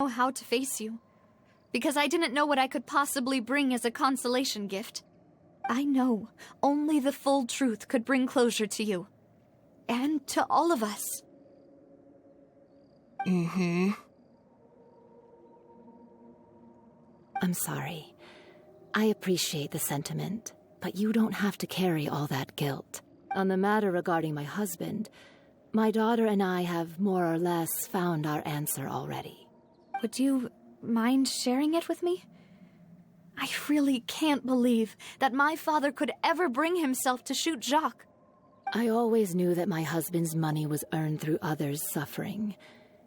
know how to face you. Because I didn't know what I could possibly bring as a consolation gift. I know only the full truth could bring closure to you. And to all of us. I'm sorry. I appreciate the sentiment, but you don't have to carry all that guilt. On the matter regarding my husband, my daughter and I have more or less found our answer already. Would you mind sharing it with me? I really can't believe that my father could ever bring himself to shoot Jacques. I always knew that my husband's money was earned through others' suffering.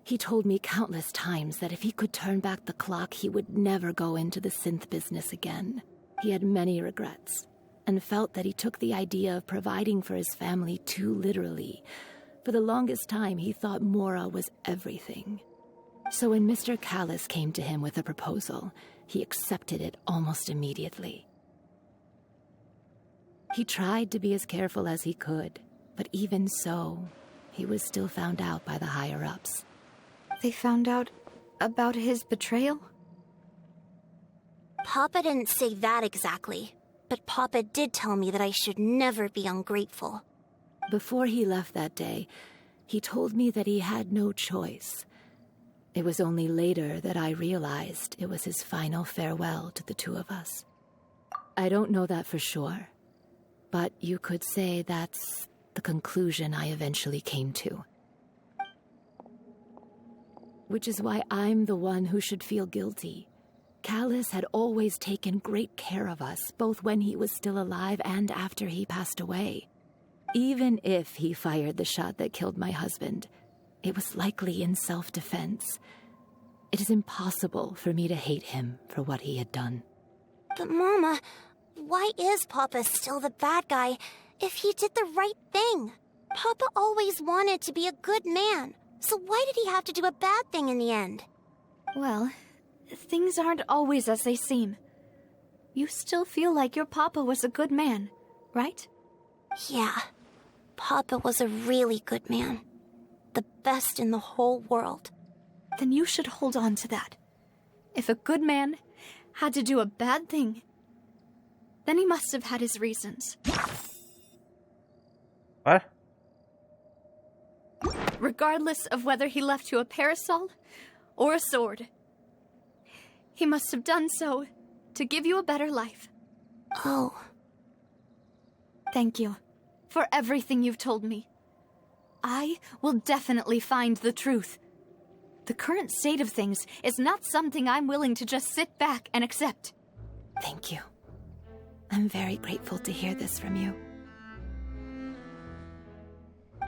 He told me countless times that if he could turn back the clock, he would never go into the synth business again. He had many regrets, and felt that he took the idea of providing for his family too literally. For the longest time, he thought Mora was everything. So when Mr. Callis came to him with a proposal, he accepted it almost immediately. He tried to be as careful as he could, but even so, he was still found out by the higher-ups. They found out about his betrayal? Papa didn't say that exactly, but Papa did tell me that I should never be ungrateful. Before he left that day, he told me that he had no choice. It was only later that I realized it was his final farewell to the two of us. I don't know that for sure, but you could say that's the conclusion I eventually came to. Which is why I'm the one who should feel guilty. Callis had always taken great care of us, both when he was still alive and after he passed away. Even if he fired the shot that killed my husband, it was likely in self-defense. It is impossible for me to hate him for what he had done. But Mama, why is Papa still the bad guy if he did the right thing? Papa always wanted to be a good man, so why did he have to do a bad thing in the end? Well, things aren't always as they seem. You still feel like your papa was a good man, right? Yeah, Papa was a really good man. The best in the whole world. Then you should hold on to that. If a good man had to do a bad thing, then he must have had his reasons. What? Regardless of whether he left you a parasol or a sword, he must have done so to give you a better life. Oh. Thank you for everything you've told me. I will definitely find the truth. The current state of things is not something I'm willing to just sit back and accept. Thank you. I'm very grateful to hear this from you.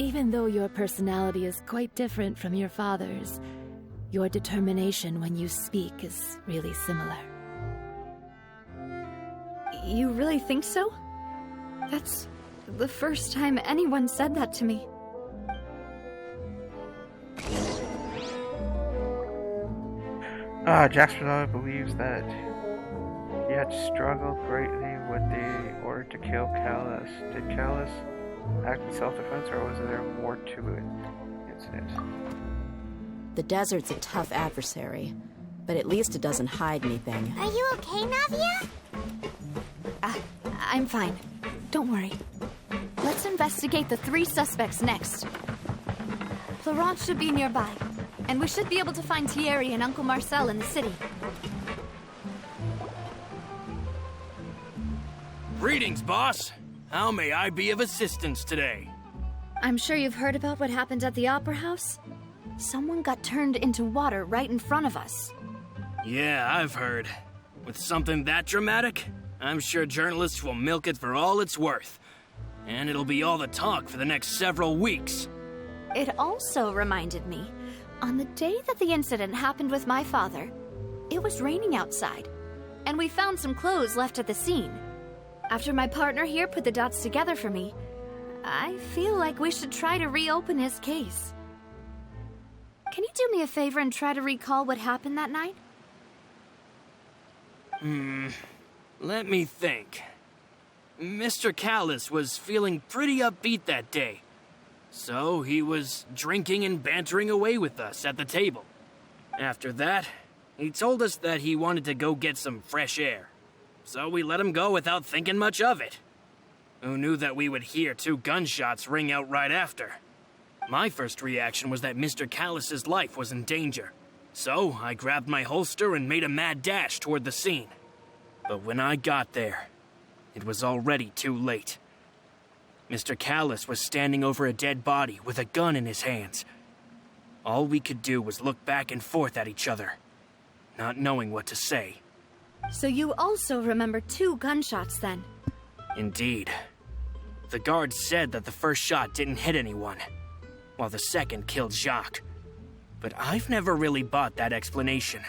Even though your personality is quite different from your father's, your determination when you speak is really similar. You really think so? That's the first time anyone said that to me. Jasper believes that he had struggled greatly with the order to kill Callis. Did Callis act in self-defense, or was there more to it incident? The desert's a tough adversary, but at least it doesn't hide anything. Are you okay, Navia? I'm fine. Don't worry. Let's investigate the 3 suspects next. Florence should be nearby, and we should be able to find Thierry and Uncle Marcel in the city. Greetings, boss. How may I be of assistance today? I'm sure you've heard about what happened at the Opera House. Someone got turned into water right in front of us. Yeah, I've heard. With something that dramatic, I'm sure journalists will milk it for all it's worth. And it'll be all the talk for the next several weeks. It also reminded me, on the day that the incident happened with my father, it was raining outside, and we found some clothes left at the scene. After my partner here put the dots together for me, I feel like we should try to reopen his case. Can you do me a favor and try to recall what happened that night? Let me think. Mr. Callis was feeling pretty upbeat that day. So he was drinking and bantering away with us at the table. After that, He told us that he wanted to go get some fresh air. So we let him go without thinking much of it. Who knew that we would hear 2 gunshots ring out right after? My first reaction was that Mr. Callus's life was in danger. So I grabbed my holster and made a mad dash toward the scene. But when I got there, it was already too late. Mr. Callus was standing over a dead body with a gun in his hands. All we could do was look back and forth at each other, not knowing what to say. So you also remember 2 gunshots then? Indeed. The guard said that the first shot didn't hit anyone, while the second killed Jacques. But I've never really bought that explanation.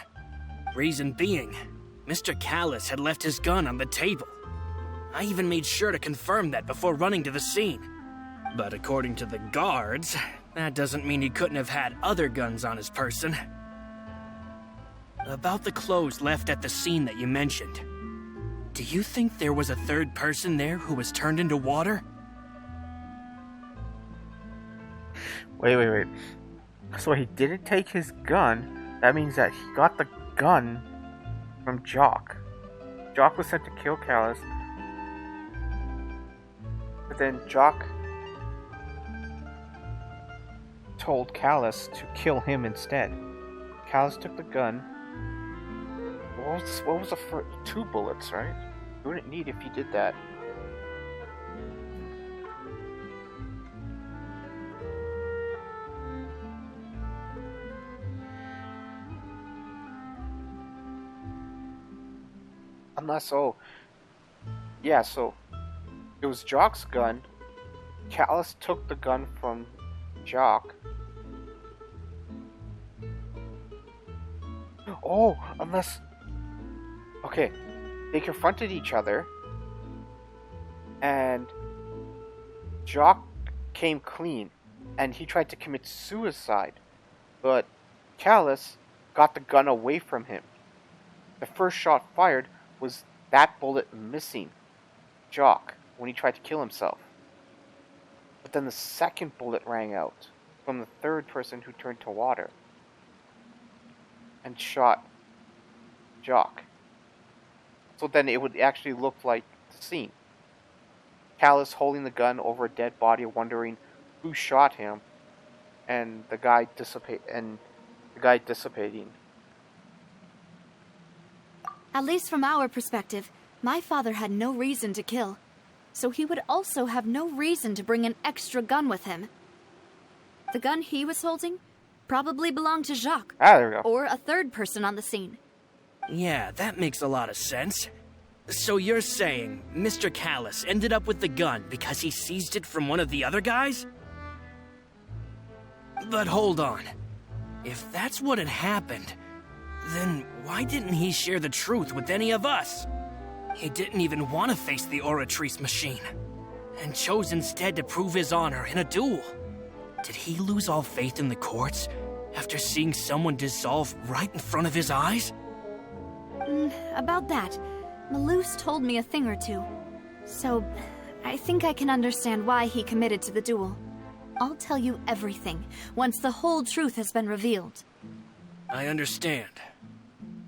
Reason being, Mr. Callus had left his gun on the table. I even made sure to confirm that before running to the scene. But according to the guards, that doesn't mean he couldn't have had other guns on his person. About the clothes left at the scene that you mentioned, do you think there was a third person there who was turned into water? Wait. So he didn't take his gun. That means that he got the gun from Jock. Jock was sent to kill Callus. But then Jock told Callus to kill him instead. Callus took the gun. What was the first 2 bullets, right? You wouldn't need if he did that. Unless, so it was Jock's gun. Callus took the gun from Jock. Oh, unless... Okay, they confronted each other, and Jock came clean, and he tried to commit suicide, but Callus got the gun away from him. The first shot fired was that bullet missing Jock when he tried to kill himself. But then the second bullet rang out from the third person who turned to water and shot Jock. So then it would actually look like the scene. Callus holding the gun over a dead body, wondering who shot him, and the guy dissipating. At least from our perspective, my father had no reason to kill. So he would also have no reason to bring an extra gun with him. The gun he was holding probably belonged to Jacques. There we go. Or a third person on the scene. Yeah, that makes a lot of sense. So you're saying Mr. Callus ended up with the gun because he seized it from one of the other guys? But hold on. If that's what had happened, then why didn't he share the truth with any of us? He didn't even want to face the Oratrice machine, and chose instead to prove his honor in a duel. Did he lose all faith in the courts after seeing someone dissolve right in front of his eyes? About that, Malus told me a thing or two. So, I think I can understand why he committed to the duel. I'll tell you everything once the whole truth has been revealed. I understand.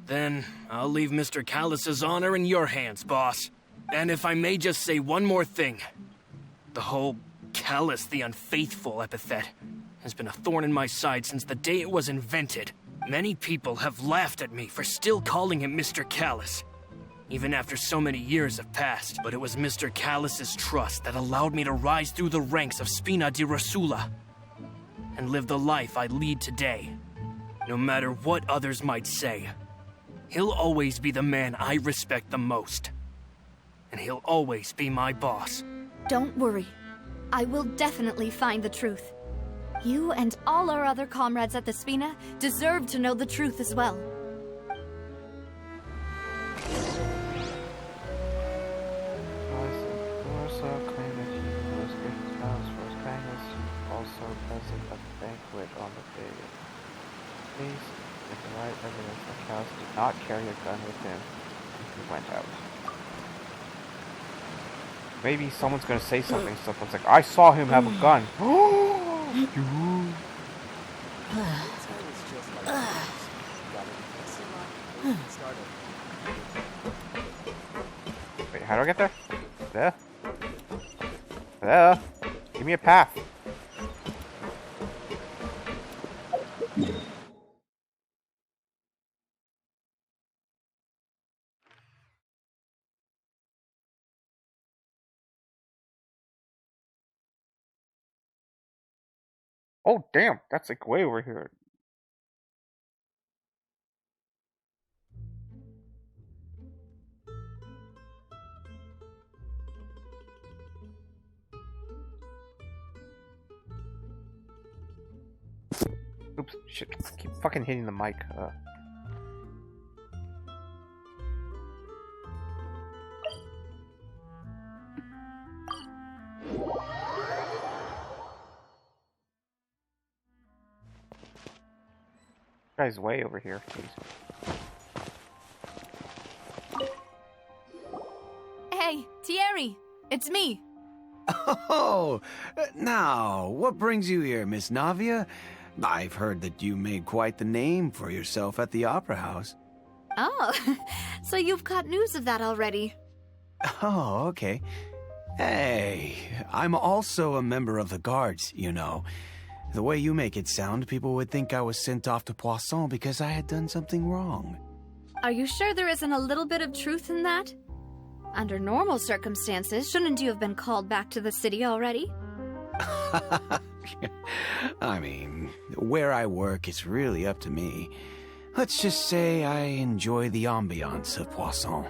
Then I'll leave Mr. Callus's honor in your hands, boss. And if I may just say one more thing. The whole Callus the Unfaithful epithet has been a thorn in my side since the day it was invented. Many people have laughed at me for still calling him Mr. Callus, even after so many years have passed. But it was Mr. Callus's trust that allowed me to rise through the ranks of Spina di Rosula and live the life I lead today. No matter what others might say, he'll always be the man I respect the most. And he'll always be my boss. Don't worry. I will definitely find the truth. You and all our other comrades at the Spina deserve to know the truth as well. Also claimed that he was grateful to Callus for his kindness, also present at the banquet on the day of the feast, with the right evidence that Callus did not carry a gun with him when he went out. Maybe someone's gonna say something, someone's like, I saw him have a gun. Wait, how do I get there? There? There? Give me a path. Oh, damn. That's like way over here. Oops, shit. I keep fucking hitting the mic. Guy's way over here. Jeez. Hey, Thierry, it's me. Oh, now, what brings you here, Miss Navia? I've heard that you made quite the name for yourself at the Opera House. Oh, so you've got news of that already. Oh, okay. Hey, I'm also a member of the Guards, you know. The way you make it sound, people would think I was sent off to Poisson because I had done something wrong. Are you sure there isn't a little bit of truth in that? Under normal circumstances, shouldn't you have been called back to the city already? I mean, where I work is really up to me. Let's just say I enjoy the ambiance of Poisson.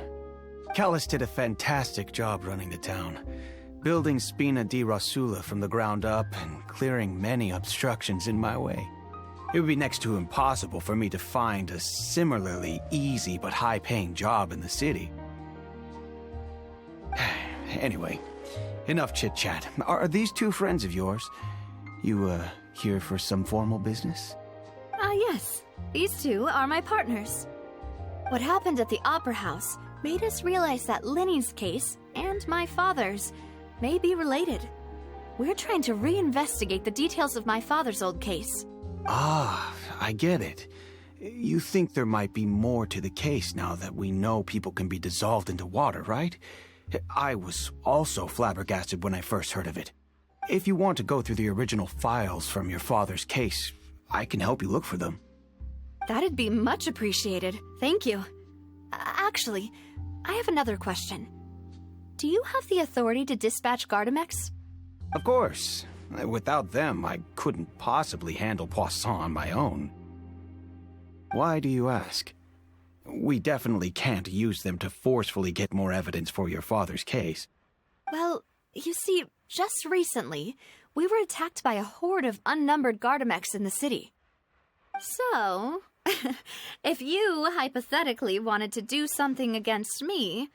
Callis did a fantastic job running the town, building Spina di Rosula from the ground up and clearing many obstructions in my way. It would be next to impossible for me to find a similarly easy but high-paying job in the city. Anyway, enough chit-chat. Are these two friends of yours? You, here for some formal business? Yes. These two are my partners. What happened at the Opera House made us realize that Linny's case and my father's may be related. We're trying to reinvestigate the details of my father's old case. Ah, I get it. You think there might be more to the case now that we know people can be dissolved into water, right? I was also flabbergasted when I first heard of it. If you want to go through the original files from your father's case, I can help you look for them. That'd be much appreciated. Thank you. Actually, I have another question. Do you have the authority to dispatch Gardamex? Of course. Without them, I couldn't possibly handle Poisson on my own. Why do you ask? We definitely can't use them to forcefully get more evidence for your father's case. Well, you see, just recently, we were attacked by a horde of unnumbered Gardamex in the city. So, if you hypothetically wanted to do something against me,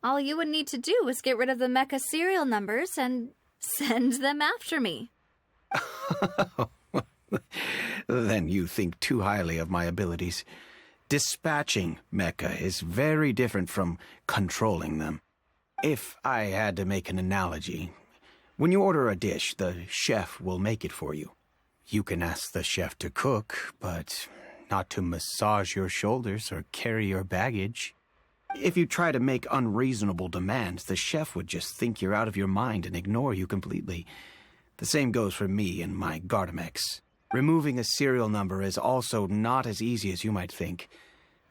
all you would need to do is get rid of the mecha serial numbers and send them after me. Then you think too highly of my abilities. Dispatching mecha is very different from controlling them. If I had to make an analogy, when you order a dish, the chef will make it for you. You can ask the chef to cook, but not to massage your shoulders or carry your baggage. If you try to make unreasonable demands, the chef would just think you're out of your mind and ignore you completely. The same goes for me and my Gardamex. Removing a serial number is also not as easy as you might think.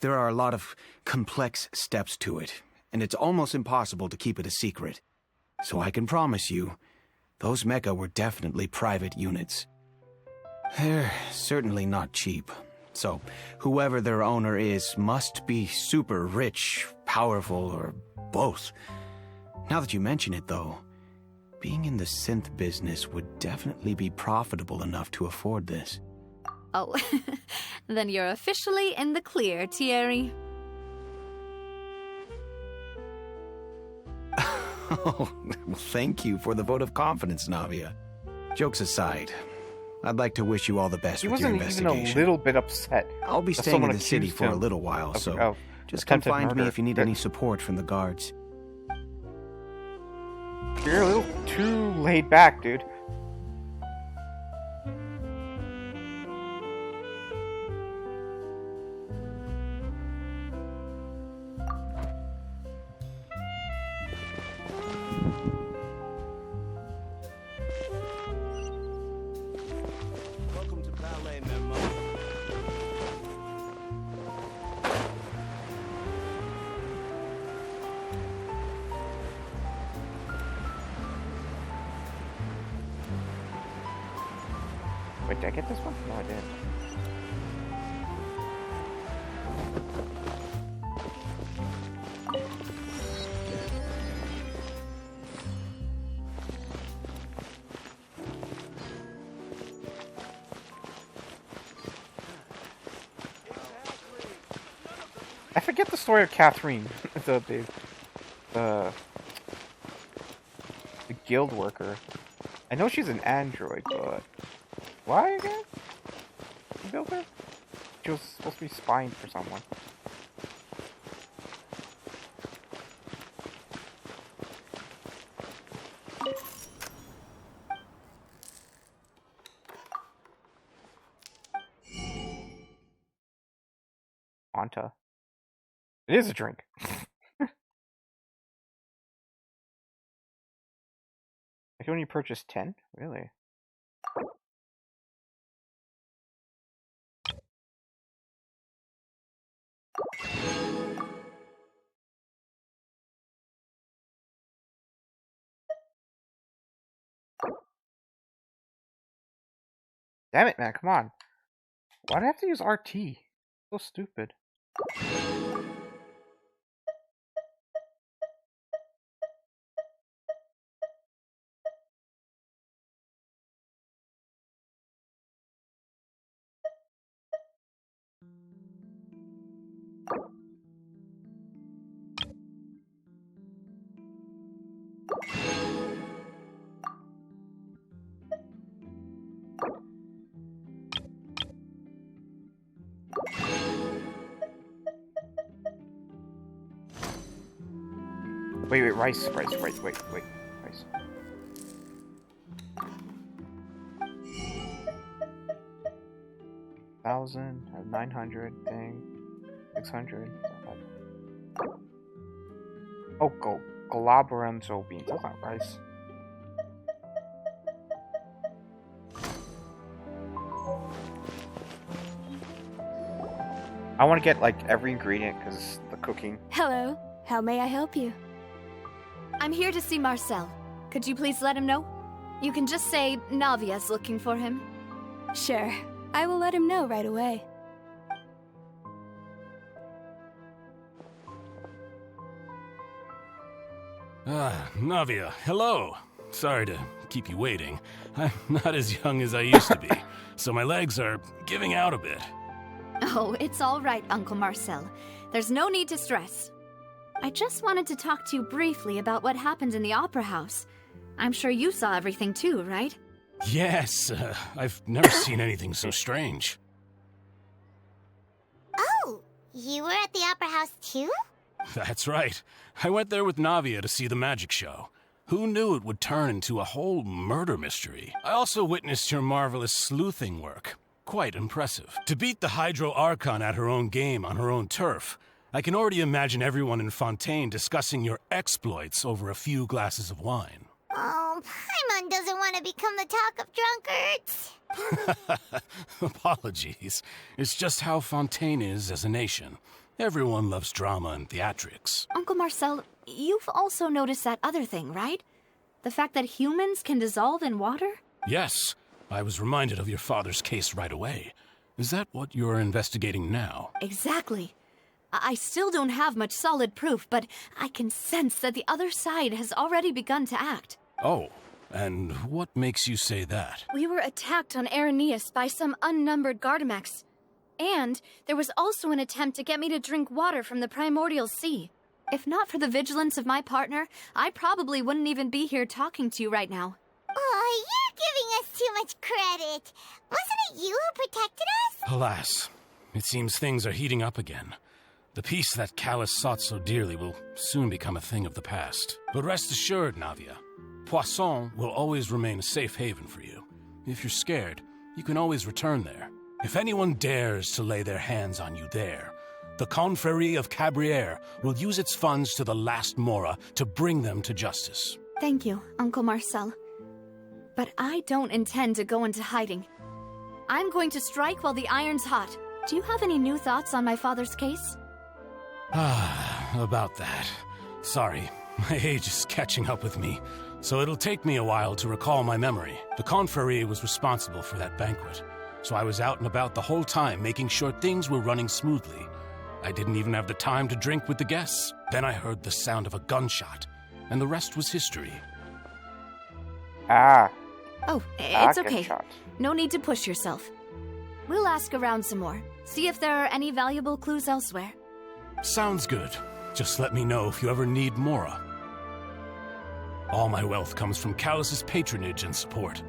There are a lot of complex steps to it, and it's almost impossible to keep it a secret. So I can promise you, those mecha were definitely private units. They're certainly not cheap. So, whoever their owner is must be super rich, powerful, or both. Now that you mention it, though, being in the synth business would definitely be profitable enough to afford this. Oh, then you're officially in the clear, Thierry. Oh, well, thank you for the vote of confidence, Navia. Jokes aside, I'd like to wish you all the best with your investigation. He wasn't even a little bit upset. I'll be staying in the city for a little while, so just come find me if you need any support from the guards. You're a little too laid back, dude. Wait, did I get this one? No, I didn't. I forget the story of Catherine, the guild worker. I know she's an android, but why again? Who built her? She was supposed to be spying for someone. Anta. It is a drink. I can only purchase 10? Really? Damn it, man, come on. Why do I have to use RT? So stupid. Wait, rice, wait. 1,000, 900 thing, 600. Oh, Galabaranzo beans. That's not rice. I want to get like every ingredient because the cooking. Hello. How may I help you? I'm here to see Marcel. Could you please let him know? You can just say Navia's looking for him. Sure. I will let him know right away. Navia, hello. Sorry to keep you waiting. I'm not as young as I used to be, so my legs are giving out a bit. Oh, it's all right, Uncle Marcel. There's no need to stress. I just wanted to talk to you briefly about what happened in the Opera House. I'm sure you saw everything too, right? Yes, I've never seen anything so strange. Oh, you were at the Opera House too? That's right. I went there with Navia to see the magic show. Who knew it would turn into a whole murder mystery? I also witnessed your marvelous sleuthing work. Quite impressive. To beat the Hydro Archon at her own game on her own turf, I can already imagine everyone in Fontaine discussing your exploits over a few glasses of wine. Oh, Paimon doesn't want to become the talk of drunkards. Apologies. It's just how Fontaine is as a nation. Everyone loves drama and theatrics. Uncle Marcel, you've also noticed that other thing, right? The fact that humans can dissolve in water? Yes. I was reminded of your father's case right away. Is that what you're investigating now? Exactly. I still don't have much solid proof, but I can sense that the other side has already begun to act. Oh, and what makes you say that? We were attacked on Araneus by some unnumbered Gardamex. And there was also an attempt to get me to drink water from the primordial sea. If not for the vigilance of my partner, I probably wouldn't even be here talking to you right now. Oh, you're giving us too much credit. Wasn't it you who protected us? Alas, it seems things are heating up again. The peace that Callus sought so dearly will soon become a thing of the past. But rest assured, Navia, Poisson will always remain a safe haven for you. If you're scared, you can always return there. If anyone dares to lay their hands on you there, the Confrérie of Cabrières will use its funds to the last Mora to bring them to justice. Thank you, Uncle Marcel. But I don't intend to go into hiding. I'm going to strike while the iron's hot. Do you have any new thoughts on my father's case? About that. Sorry, my age is catching up with me. so it'll take me a while to recall my memory. The confrérie was responsible for that banquet, so I was out and about the whole time making sure things were running smoothly. I didn't even have the time to drink with the guests. Then I heard the sound of a gunshot, and the rest was history. Ah. Oh, it's okay. Gunshot. No need to push yourself. We'll ask around some more. See if there are any valuable clues elsewhere. Sounds good. Just let me know if you ever need Mora. All my wealth comes from Callus's patronage and support.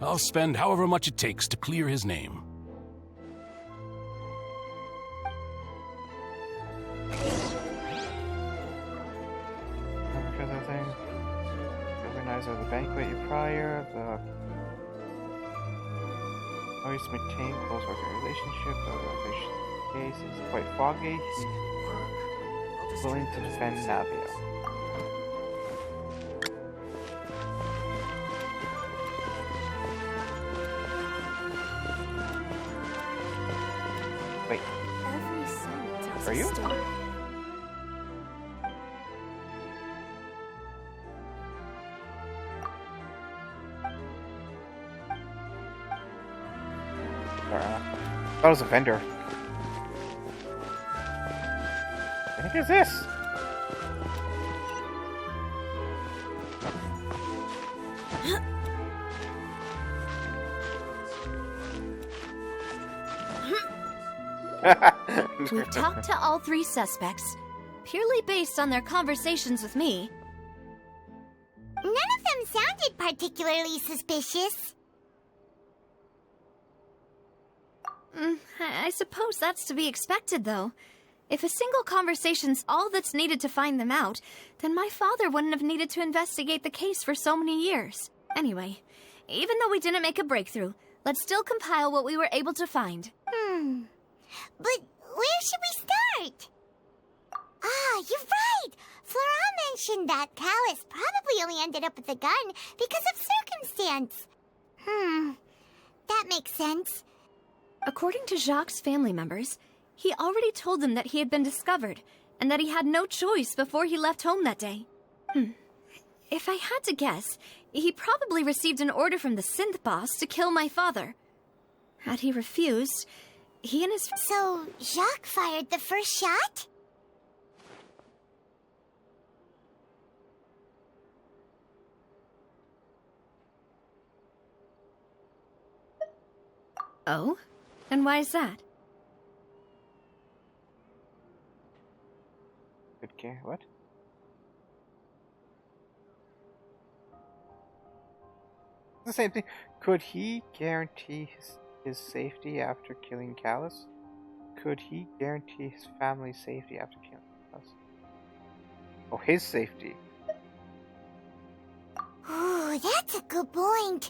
I'll spend however much it takes to clear his name. Because I think the organizer of the banquet prior, the always maintain close working relationship. The organization case is quite foggy. Willing to defend Navia. Wait, Every song tells Are a you? story. I thought it was a vendor. What the heck is this? We've talked to all three suspects, purely based on their conversations with me. None of them sounded particularly suspicious. I suppose that's to be expected, though. If a single conversation's all that's needed to find them out, then my father wouldn't have needed to investigate the case for so many years. Anyway, even though we didn't make a breakthrough, let's still compile what we were able to find. But where should we start? Ah, you're right! Flora mentioned that Callus probably only ended up with the gun because of circumstance. That makes sense. According to Jacques' family members, he already told them that he had been discovered, and that he had no choice before he left home that day. If I had to guess, he probably received an order from the synth boss to kill my father. Had he refused, he and his... So, Jacques fired the first shot? Oh? And why is that? Good care. What? The same thing. Could he guarantee his safety after killing Callus? Could he guarantee his family's safety after killing Callus? Oh, his safety. Ooh, that's a good point.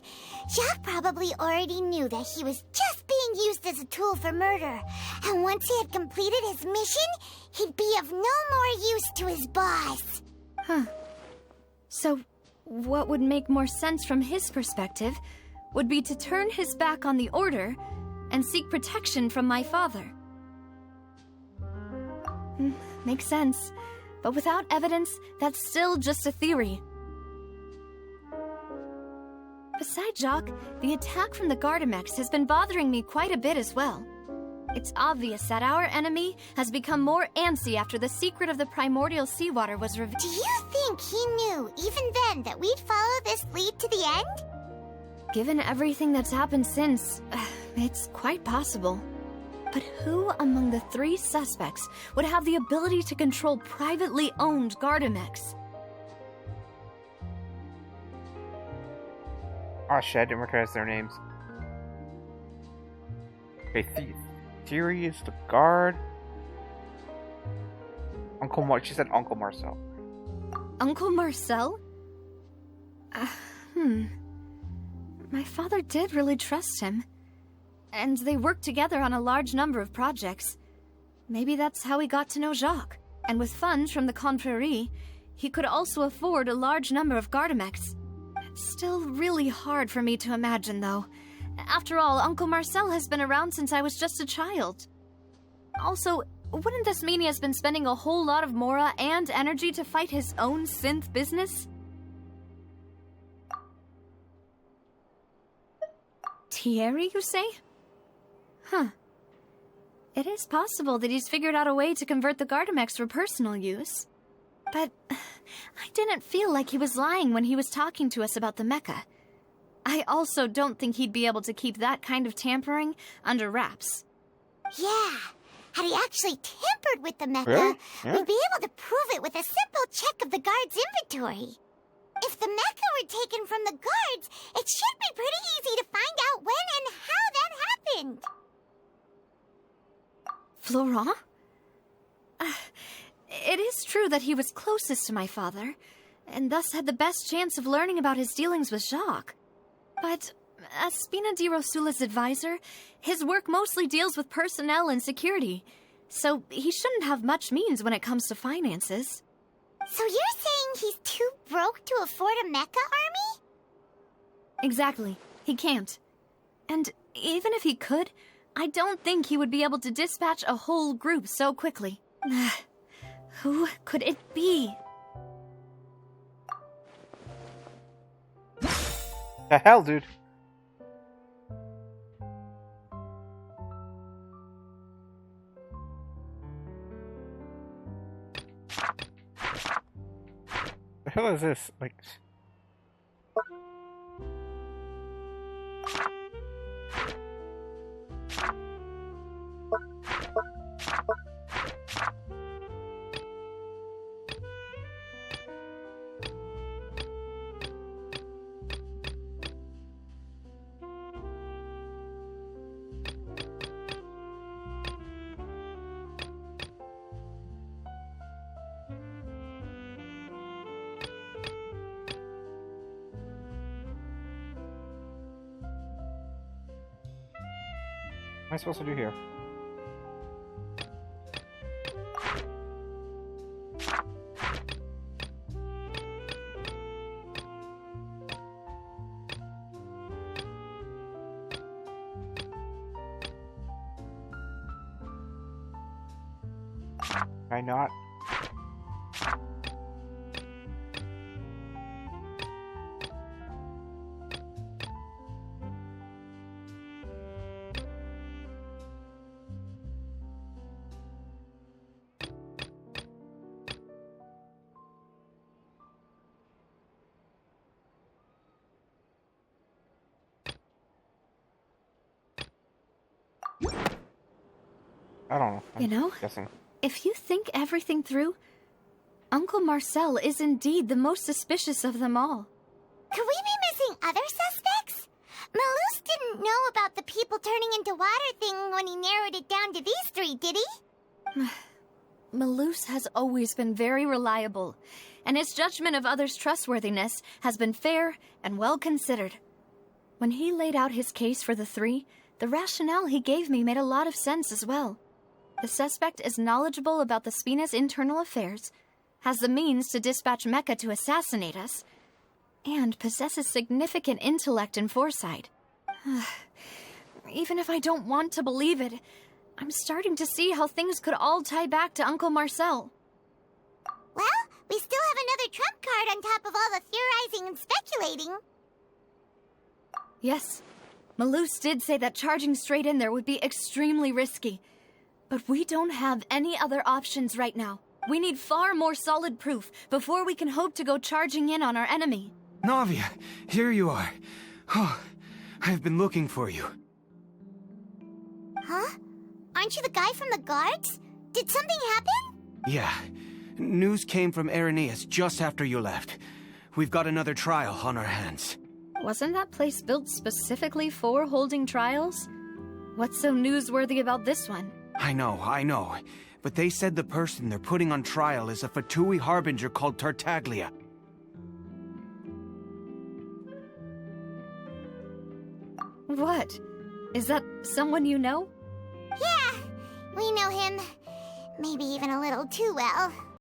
Jacques probably already knew that he was just being used as a tool for murder. And once he had completed his mission, he'd be of no more use to his boss. So, what would make more sense from his perspective would be to turn his back on the order and seek protection from my father. Makes sense. But without evidence, that's still just a theory. Besides Jacques, the attack from the Gardamex has been bothering me quite a bit as well. It's obvious that our enemy has become more antsy after the secret of the primordial seawater was revealed. Do you think he knew, even then, that we'd follow this lead to the end? Given everything that's happened since, it's quite possible. But who among the three suspects would have the ability to control privately owned Gardamex? Oh shit, I didn't recognize their names. Okay, Theory is the guard. She said Uncle Marcel. Uncle Marcel? My father did really trust him. And they worked together on a large number of projects. Maybe that's how he got to know Jacques. And with funds from the confrérie, he could also afford a large number of Gardamex. It's still really hard for me to imagine, though. After all, Uncle Marcel has been around since I was just a child. Also, wouldn't this mean he has been spending a whole lot of Mora and energy to fight his own synth business? Pierre, you say? Huh. It is possible that he's figured out a way to convert the Gardamex for personal use. But I didn't feel like he was lying when he was talking to us about the mecha. I also don't think he'd be able to keep that kind of tampering under wraps. Yeah, had he actually tampered with the mecha, Really? Yeah. we'd be able to prove it with a simple check of the guard's inventory. If the mecha were taken from the guards, it should be pretty easy to find out when and how that happened. Florent? It is true that he was closest to my father, and thus had the best chance of learning about his dealings with Jacques. But as Spina di Rosula's advisor, his work mostly deals with personnel and security, so he shouldn't have much means when it comes to finances. So you're saying he's too broke to afford a mecha army? Exactly. He can't. And even if he could, I don't think he would be able to dispatch a whole group so quickly. Who could it be? The hell, dude? The hell is this? Like... What am I supposed to do here? Can I not? I don't know. You know, Guessing. if you think everything through, Uncle Marcel is indeed the most suspicious of them all. Could we be missing other suspects? Malus didn't know about the people turning into water thing when he narrowed it down to these three, did he? Malus has always been very reliable, and his judgment of others' trustworthiness has been fair and well considered. When he laid out his case for the three, the rationale he gave me made a lot of sense as well. The suspect is knowledgeable about the Spina's internal affairs, has the means to dispatch Mecha to assassinate us, and possesses significant intellect and foresight. Even if I don't want to believe it, I'm starting to see how things could all tie back to Uncle Marcel. Well, we still have another trump card on top of all the theorizing and speculating. Yes, Malus did say that charging straight in there would be extremely risky. But we don't have any other options right now. We need far more solid proof before we can hope to go charging in on our enemy. Navia, here you are. Oh, I've been looking for you. Huh? Aren't you the guy from the guards? Did something happen? Yeah. News came from Irenaeus just after you left. We've got another trial on our hands. Wasn't that place built specifically for holding trials? What's so newsworthy about this one? I know. But they said the person they're putting on trial is a Fatui harbinger called Tartaglia. What? Is that someone you know? Yeah, we know him. Maybe even a little too well.